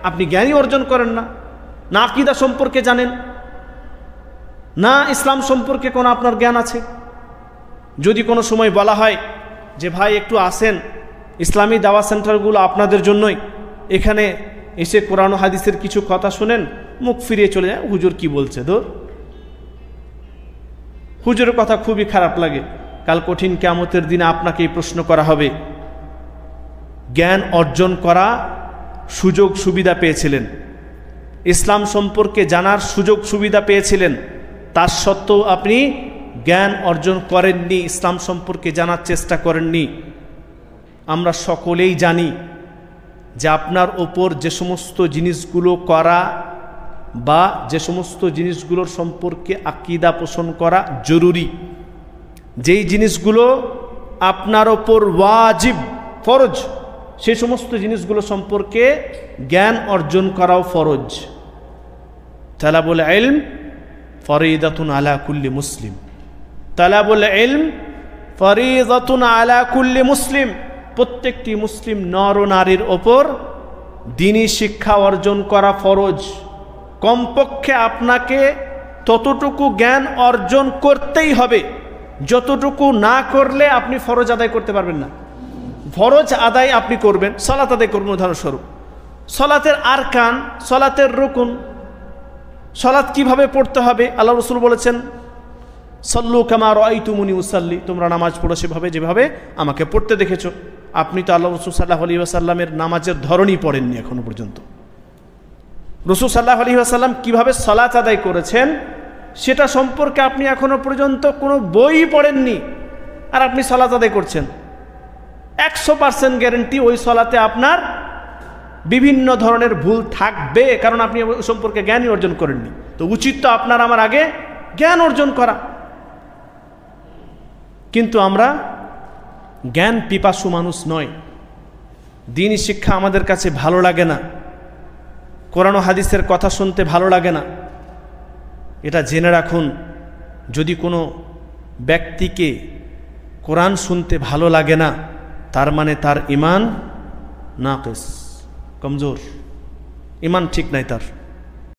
আপনি জ্ঞানই অর্জন করেন না, না আকীদা সম্পর্কে জানেন, না ইসলাম সম্পর্কে কোনো আপনার জ্ঞান আছে। যদি কোনো সময় বলা হয় যে ভাই একটু আসেন, ইসলামী দাওয়া সেন্টারগুলো আপনাদের জন্যই, এখানে এসে কোরআন ও হাদিসের কিছু কথা শুনেন, মুখ ফিরিয়ে চলে যায়, হুজুর কি বলছে ধর, হুজুরের কথা খুবই খারাপ লাগে। কাল কঠিন কিয়ামতের দিনে আপনাকে এই প্রশ্ন করা হবে, জ্ঞান অর্জন করা সুযোগ সুবিধা পেয়েছিলেন, ইসলাম সম্পর্কে জানার সুযোগ সুবিধা পেয়েছিলেন, তার সত্ত্বেও আপনি জ্ঞান অর্জন করেননি, ইসলাম সম্পর্কে জানার চেষ্টা করেননি। আমরা সকলেই জানি যে আপনার ওপর যে সমস্ত জিনিসগুলো করা বা যে সমস্ত জিনিসগুলোর সম্পর্কে আকীদা পোষণ করা জরুরি, যেই জিনিসগুলো আপনার ওপর ওয়াজিব ফরজ, সেই সমস্ত জিনিসগুলো সম্পর্কে জ্ঞান অর্জন করাও ফরজ। তালাবুল ইলম ফরিদাতুন আলা কুল্লি মুসলিম, তালাবুল ইলম ফরিদাতুন আলা কুল্লি মুসলিম। প্রত্যেকটি মুসলিম নর ও নারীর ওপর দ্বীনি শিক্ষা অর্জন করা ফরজ। কমপক্ষে আপনাকে ততটুকু জ্ঞান অর্জন করতেই হবে যতটুকু না করলে আপনি ফরজ আদায় করতে পারবেন না। ফরজ আদায় আপনি করবেন, সালাত আদায় করবেন উদাহরণস্বরূপ, সালাতের আরকান, সালাতের রুকুন, সালাত কিভাবে পড়তে হবে, আল্লাহ রাসূল বলেছেন সাল্লু কামা রাআইতুমুনি উসাল্লি, তোমরা নামাজ পড়ো সেভাবে যেভাবে আমাকে পড়তে দেখেছো। আপনি তো আল্লাহ রাসূল সাল্লাল্লাহু আলাইহি ওয়াসাল্লামের নামাজের ধরনই পড়েননি এখনো পর্যন্ত। রাসূল সাল্লাল্লাহু আলাইহি ওয়াসাল্লাম কিভাবে সালাত আদায় করেছেন সেটা সম্পর্কে আপনি এখনো পর্যন্ত কোনো বই পড়েননি, আর আপনি সালাত আদায় করছেন। 100% গ্যারান্টি ওই সালাতে আপনার বিভিন্ন ধরনের ভুল থাকবে, কারণ আপনি ওই সম্পর্কে জ্ঞানই অর্জন করেননি। তো উচিত তো আপনার আমার আগে জ্ঞান অর্জন করা। কিন্তু আমরা জ্ঞান পিপাসু মানুষ নয়, দ্বীনি শিক্ষা আমাদের কাছে ভালো লাগে না, কোরআন ও হাদিসের কথা শুনতে ভালো লাগে না। এটা জেনে রাখুন, যদি কোনো ব্যক্তিকে কোরআন শুনতে ভালো লাগে না, তার মানে তার ঈমান নাকিস, কমজোর, ঈমান ঠিক নাই তার।